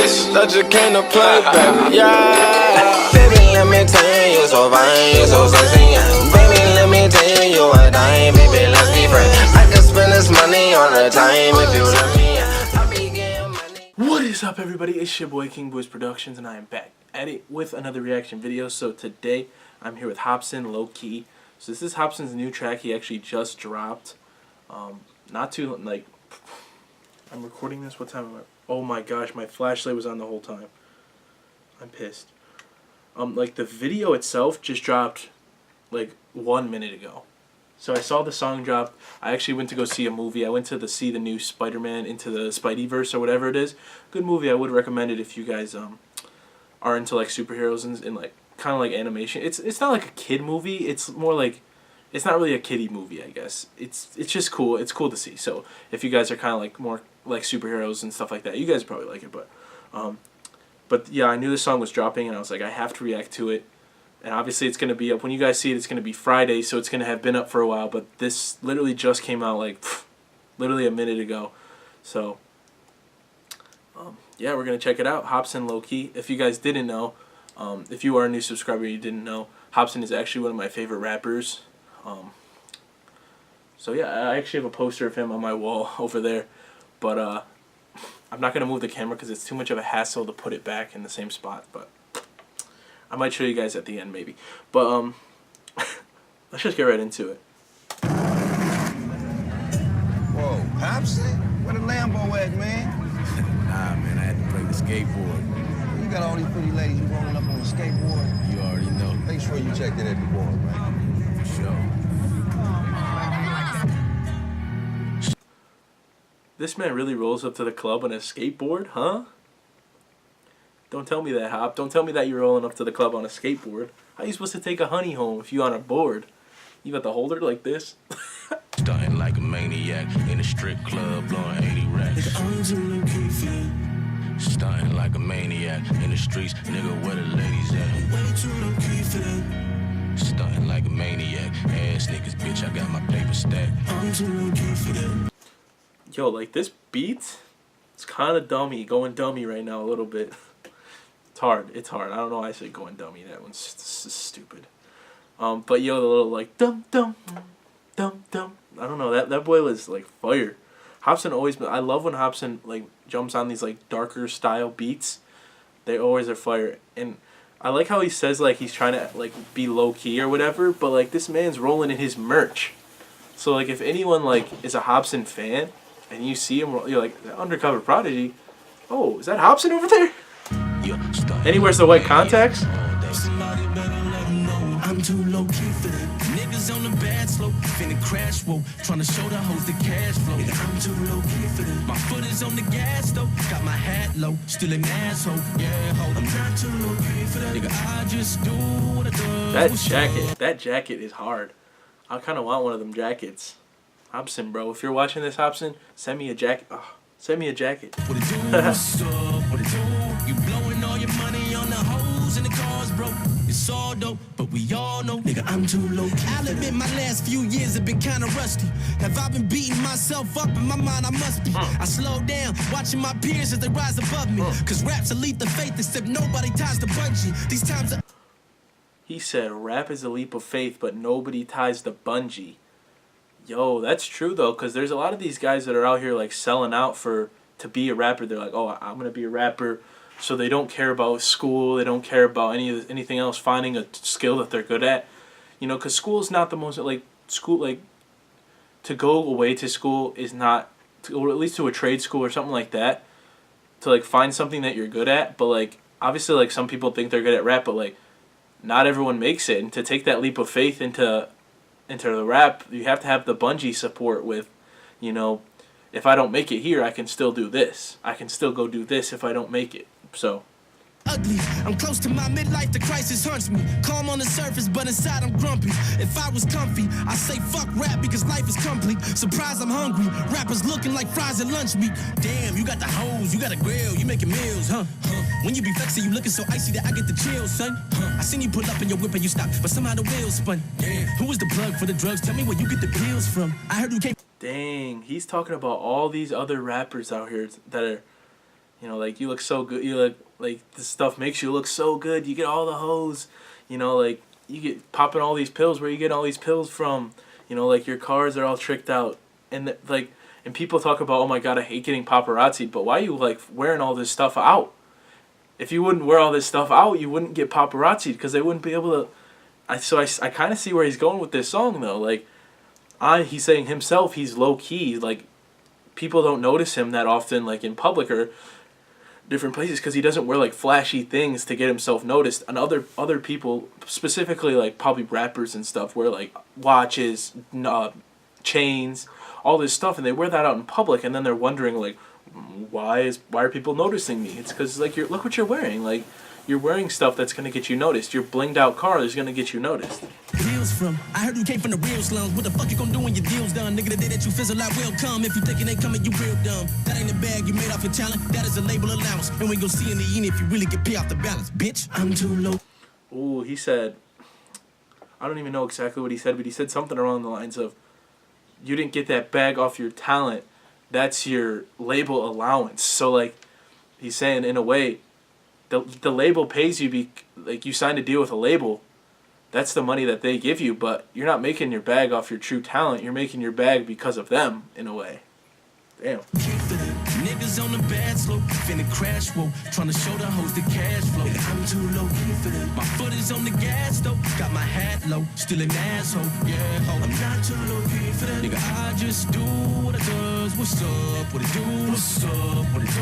bitch that just came to play, baby. Yeah. Baby, let me tell you, you so fine, you so sexy. Baby, let me tell you, you a dime. Baby, let's be friends. I can spend this money on a time if you let me. I be getting money. What is up, everybody? It's your boy King Boys Productions, and I am back at it with another reaction video. So today I'm here with Hopsin, Lowkey. So this is Hopsin's new track. He actually just dropped. Not too like. I'm recording this. What time am I? Oh my gosh, my flashlight was on the whole time. I'm pissed. Like the video itself just dropped like 1 minute ago. So I saw the song drop. I actually went to go see a movie. I went to see the new Spider-Man Into the Spideyverse or whatever it is. Good movie. I would recommend it if you guys are into like superheroes and like kind of like animation. It's not like a kid movie. It's more like, it's not really a kiddie movie, I guess. It's just cool. It's cool to see. So if you guys are kind of like more like superheroes and stuff like that, you guys probably like it. But yeah, I knew the song was dropping, and I was like, I have to react to it. And obviously it's going to be up, when you guys see it, it's going to be Friday, so it's going to have been up for a while. But this literally just came out like literally a minute ago. So yeah, we're going to check it out. Hopsin, Lowkey. If you guys didn't know, if you are a new subscriber and you didn't know, Hopsin is actually one of my favorite rappers. So yeah, I actually have a poster of him on my wall over there. But I'm not going to move the camera because it's too much of a hassle to put it back in the same spot. But I might show you guys at the end maybe. But let's just get right into it. Whoa, Hopsin? Where the Lambo at, man? Nah, man, I had to break the skateboard. You got all these pretty ladies you rolling up on a skateboard. You already know. Make sure you check that at the board, man. For sure. This man really rolls up to the club on a skateboard, huh? Don't tell me that, Hop. Don't tell me that you're rolling up to the club on a skateboard. How are you supposed to take a honey home if you on a board? You got the holder like this? Starting like a maniac in a strip club, blowing 80 racks. Starting like a maniac in the streets, nigga, where the ladies at? Starting like a maniac, ass niggas, bitch, I got my paper stacked. Yo, like this beat, it's kind of dummy, going dummy right now a little bit. It's hard. It's hard. I don't know why I say going dummy. That one's stupid. But yo, the little like dum dum dum dum. I don't know. That boy was like fire. Hopsin always. I love when Hopsin like jumps on these like darker style beats. They always are fire. And I like how he says like he's trying to like be low key or whatever. But like this man's rolling in his merch. So like if anyone like is a Hopsin fan and you see him, you're like Undercover Prodigy. Oh, is that Hopsin over there? And he wears the white contacts. I'm too low key for them. Niggas on the bad slope, finna crash, whoa. Tryna show the hoes the cash flow. I'm too low key for them. My foot is on the gas though. Got my hat low, still an asshole. Yeah, ho. I'm not too low key for them. Nigga, I just do what I do. That jacket is hard. I kind of want one of them jackets. Hopsin, bro, if you're watching this, Hopsin, send me a jacket. Oh, send me a jacket. What it do? What's up? What it do? You blowing all your money on the hoes and the cars, bro. It's all dope, but we all know, nigga, I'm too low key. I'll admit my last few years have been kinda rusty. Have I been beating myself up? In my mind, I must be. I slow down, watching my peers as they rise above me. Cause rap's a leap of faith, except nobody ties the bungee. These times He said rap is a leap of faith, but nobody ties the bungee. Yo, that's true though, because there's a lot of these guys that are out here like selling out to be a rapper. They're like, oh, I'm gonna be a rapper. So they don't care about school. They don't care about anything else. Finding a skill that they're good at, you know, because school is not the most to go away to school is not, or at least to a trade school or something like that, to like find something that you're good at. But like obviously like some people think they're good at rap, but like not everyone makes it. And to take that leap of faith into the rap, you have to have the bungee support with, you know, if I don't make it here, I can still do this. I can still go do this if I don't make it. So ugly. I'm close to my midlife, the crisis haunts me. Calm on the surface, but inside I'm grumpy. If I was comfy, I'd say fuck rap because life is complete. Surprise, I'm hungry. Rappers looking like fries at lunch meat. Damn, you got the hose, you got a grill, you making meals, huh? When you be flexing, you looking so icy that I get the chills, son. I seen you pull up in your whip and you stop, but somehow the wheels spun. Damn, who was the plug for the drugs? Tell me where you get the pills from. I heard you came. Dang, he's talking about all these other rappers out here that are You know, like, you look so good. You look like this stuff makes you look so good. You get all the hoes. You know, like, you get popping all these pills. Where you get all these pills from? You know, like, your cars are all tricked out. And like, and people talk about, oh my god, I hate getting paparazzi. But why are you like wearing all this stuff out? If you wouldn't wear all this stuff out, you wouldn't get paparazzi because they wouldn't be able to. I kind of see where he's going with this song though. Like, he's saying himself, he's low key. Like, people don't notice him that often, like in public or different places, because he doesn't wear like flashy things to get himself noticed. And other people, specifically like probably rappers and stuff, wear like watches, chains, all this stuff, and they wear that out in public, and then they're wondering like, why are people noticing me? It's because like look what you're wearing. Like, you're wearing stuff that's gonna get you noticed. Your blinged out car is gonna get you noticed. Deals from. I heard you came from the real slums. What the fuck you gonna do when your deal's done? Nigga, the day that you fizzle out will come. If you think it ain't coming, you real dumb. That ain't a bag you made off your talent. That is a label allowance. And we gon' see in the end if you really get pay off the balance. Bitch, I'm too low. Ooh, he said, I don't even know exactly what he said, but he said something along the lines of, you didn't get that bag off your talent. That's your label allowance. So like, he's saying in a way, the label pays you like you signed a deal with a label. That's the money that they give you, but you're not making your bag off your true talent. You're making your bag because of them in a way. Damn. Niggas on the bad slope, finna crash, whoa. Tryna show the hoes the cash flow. Nigga, I'm too low key for that. My foot is on the gas though. Got my hat low, still an asshole. Yeah, ho. I'm not too low key for that. Nigga, I just do what I does. What's up? What it do? What's up? What it do?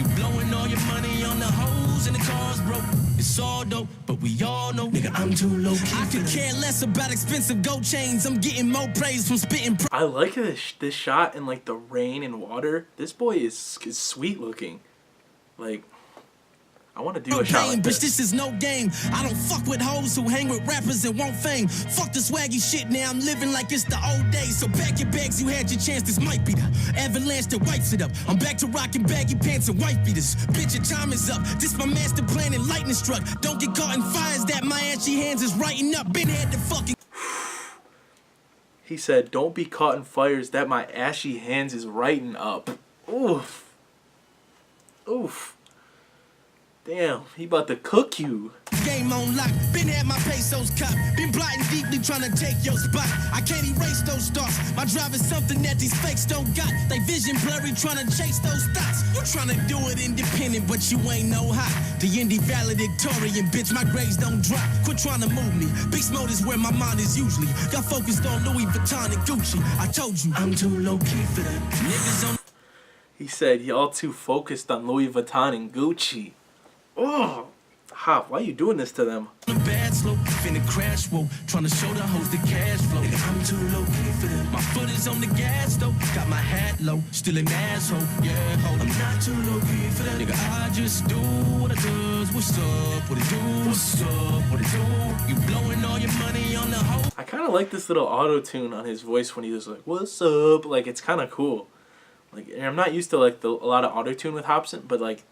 You blowing all your money on the hoes and the cars, bro. It's all dope, but we all know, nigga, I'm too low key. I could care less about expensive gold chains. I'm getting more praise from spitting. I like this shot in like the rain and water. This boy is sweet looking. Like, I want to do a shot like Bitch, this. this is no game. I don't fuck with hoes who hang with rappers and want fame. Fuck the swaggy shit, now I'm living like it's the old days. So pack your bags, you had your chance, this might be the avalanche that wipes it up. I'm back to rocking baggy pants and white beaters. Bitch, your time is up. This my master plan and lightning struck. Don't get caught in fires that my ashy hands is writing up. Been had to fucking... He said, don't be caught in fires that my ashy hands is writing up. Oof. Oof. Damn, he about to cook you. Game on lock, been had my pesos cut. Been plotting deeply trying to take your spot. I can't erase those thoughts. My drive is something that these fakes don't got. They vision blurry trying to chase those thoughts. You trying to do it independent, but you ain't no hot. The indie valedictorian, bitch, my grades don't drop. Quit trying to move me. Beast mode is where my mind is usually. Got focused on Louis Vuitton and Gucci. I told you, I'm too low key for that. Niggas on... He said, y'all too focused on Louis Vuitton and Gucci. Oh, Hop, why you doing this to them? The bad slope, finna crash, whoa. Trying to show the hoes the cash flow. Nigga, I'm too low key for that. My foot is on the gas though. Got my hat low, still an asshole. Yeah, ho. I'm not too low key for that. Nigga, I just do what I does. What's up? What it do? What's up? What it do? You blowing all your money on the hoe. I kind of like this little auto-tune on his voice when he was like, what's up? Like, it's kind of cool. Like, and I'm not used to like a lot of auto-tune with Hopsin, but like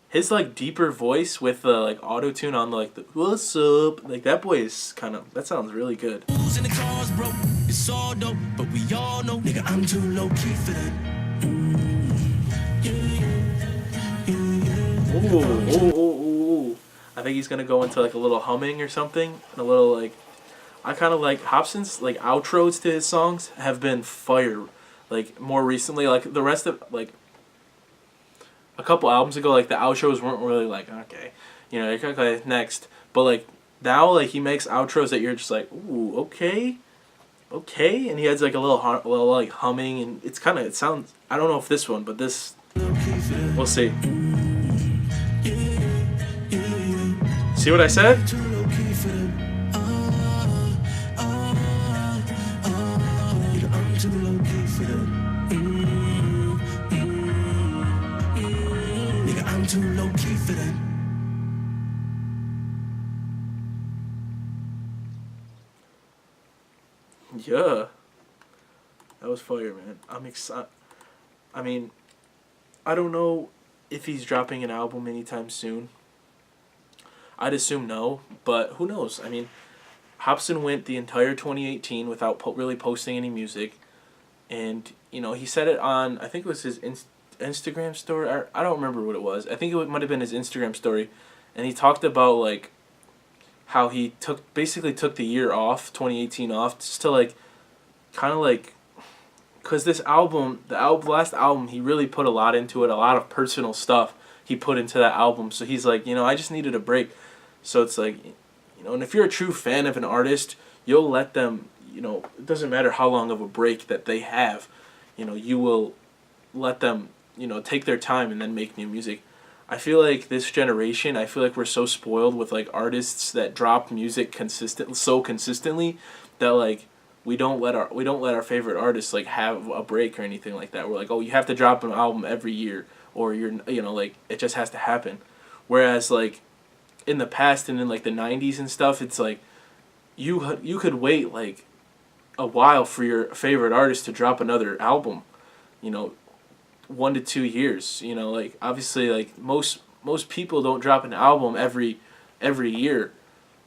his like deeper voice with the like auto-tune on like the what's up, like that boy is kind of, that sounds really good. Who's in the cars, bro? It's all dope, but we all know, nigga, I'm too low key for that. Ooh. I think he's gonna go into like a little humming or something, and a little like, I kind of like Hopsin's like outros to his songs have been fire. Like more recently, like the rest of like a couple albums ago, like the outros weren't really like, okay, you know, you're okay, next. But like now, like he makes outros that you're just like, ooh, okay, and he has like a little like humming, and it's kind of, it sounds, I don't know if this one, but this, we'll see. See what I said? Too low key for that. Yeah, that was fire, man. I'm excited. I mean, I don't know if he's dropping an album anytime soon. I'd assume no, but who knows? I mean, Hopsin went the entire 2018 without really posting any music, and you know he said it on, I think it was his Instagram story. I don't remember what it was. I think it might have been his Instagram story, and he talked about like how he basically took the year off, 2018 off, just to like kind of like, because this album, last album, he really put a lot into it, a lot of personal stuff he put into that album. So he's like, I just needed a break. So it's like, and if you're a true fan of an artist, you'll let them, it doesn't matter how long of a break that they have, you will let them, take their time and then make new music. I feel like this generation, I feel like we're so spoiled with like artists that drop music so consistently that like we don't let our favorite artists like have a break or anything like that. We're like, oh, you have to drop an album every year, or you're like it just has to happen. Whereas like in the past and in like the 90s and stuff, it's like you could wait like a while for your favorite artist to drop another album, 1 to 2 years. Like obviously like most people don't drop an album every year,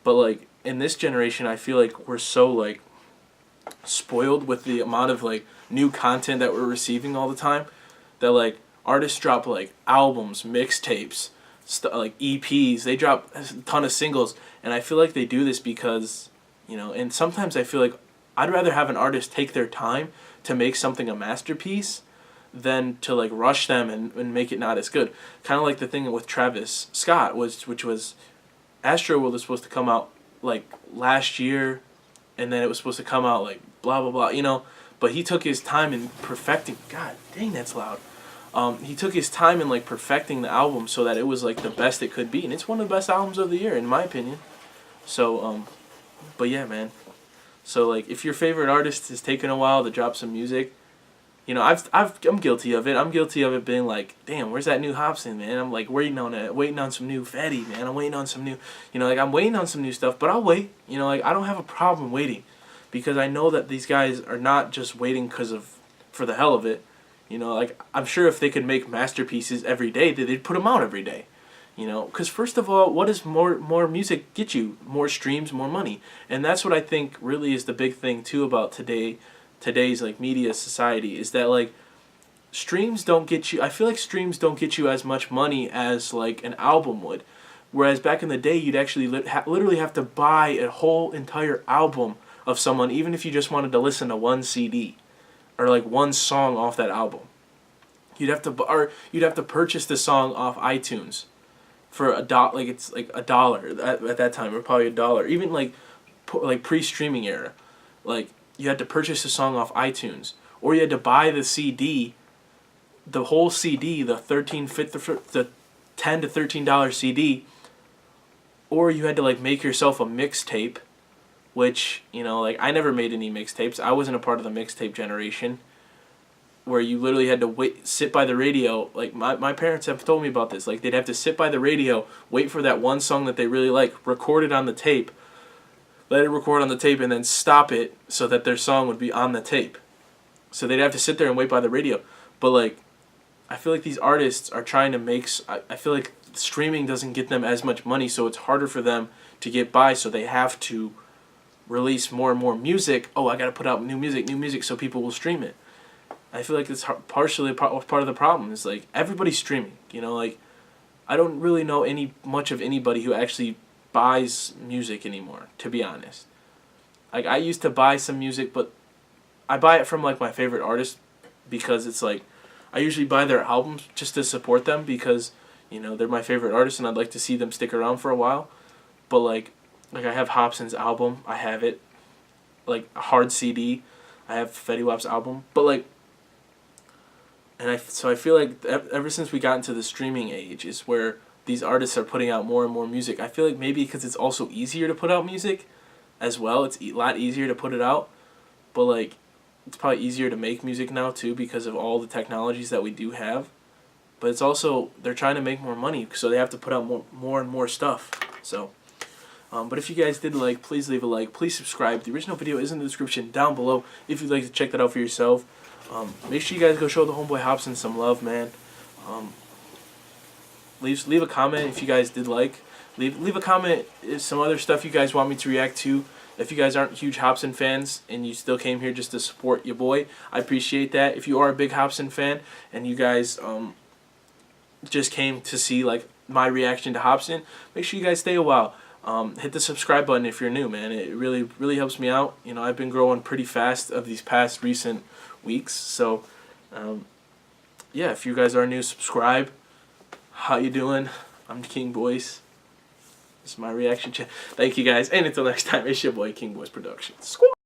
but like in this generation, I feel like we're so like spoiled with the amount of like new content that we're receiving all the time that like artists drop like albums, mixtapes, like EPs. They drop a ton of singles, and I feel like they do this because and sometimes I feel like I'd rather have an artist take their time to make something a masterpiece than to like rush them and make it not as good. Kind of like the thing with Travis Scott which was Astroworld was supposed to come out like last year, and then it was supposed to come out like blah blah blah, but he took his time in perfecting. God dang, that's loud. He took his time in like perfecting the album so that it was like the best it could be, and it's one of the best albums of the year in my opinion. So but yeah, man. So like if your favorite artist is taking a while to drop some music, I'm guilty of it. I'm guilty of it being like, damn, where's that new Hopsin, man? I'm like waiting on some new Fetty, man. I'm waiting on some new, like I'm waiting on some new stuff, but I'll wait. Like I don't have a problem waiting, because I know that these guys are not just waiting for the hell of it. Like I'm sure if they could make masterpieces every day, they'd put them out every day. Because first of all, what does more music get you? More streams, more money, and that's what I think really is the big thing too about today's like media society, is that like streams don't get you. I feel like streams don't get you as much money as like an album would, whereas back in the day you'd actually literally have to buy a whole entire album of someone, even if you just wanted to listen to one CD or like one song off that album. You'd have to purchase the song off iTunes for $1. Like it's like $1 at that time, or probably $1, even like pre-streaming era. Like you had to purchase the song off iTunes, or you had to buy the CD, the whole CD, the $10 to $13 CD, or you had to like make yourself a mixtape, which like I never made any mixtapes. I wasn't a part of the mixtape generation, where you literally had to sit by the radio. Like my parents have told me about this. Like they'd have to sit by the radio, wait for that one song that they really like, record it on the tape, let it record on the tape, and then stop it so that their song would be on the tape. So they'd have to sit there and wait by the radio. But like, I feel like these artists are trying to make. I feel like streaming doesn't get them as much money, so it's harder for them to get by. So they have to release more and more music. Oh, I gotta put out new music, so people will stream it. I feel like it's partially part of the problem. Is like everybody's streaming. Like I don't really know much of anybody who actually buys music anymore, to be honest. Like I used to buy some music, but I buy it from like my favorite artists, because it's like I usually buy their albums just to support them, because they're my favorite artists and I'd like to see them stick around for a while. But like I have Hopsin's album, I have it like a hard CD. I have Fetty Wap's album, but like, so I feel like ever since we got into the streaming age is where these artists are putting out more and more music. I feel like maybe because it's also easier to put out music as well. It's a lot easier to put it out, but like it's probably easier to make music now too because of all the technologies that we do have. But it's also, they're trying to make more money, so they have to put out more and more stuff. So, but if you guys did like, please leave a like. Please subscribe. The original video is in the description down below if you'd like to check that out for yourself. Make sure you guys go show the homeboy Hopsin some love, man. Leave a comment if you guys did like. Leave a comment if some other stuff you guys want me to react to If you guys aren't huge Hopsin fans and you still came here just to support your boy, I appreciate that. If you are a big Hopsin fan and you guys just came to see like my reaction to Hopsin, make sure you guys stay a while. Hit the subscribe button if you're new, man. It really helps me out. You know, I've been growing pretty fast of these past recent weeks. So, yeah, if you guys are new, subscribe. How you doing? I'm King Boys. This is my reaction channel. Thank you guys, and until next time, it's your boy King Boys Productions. Squawk.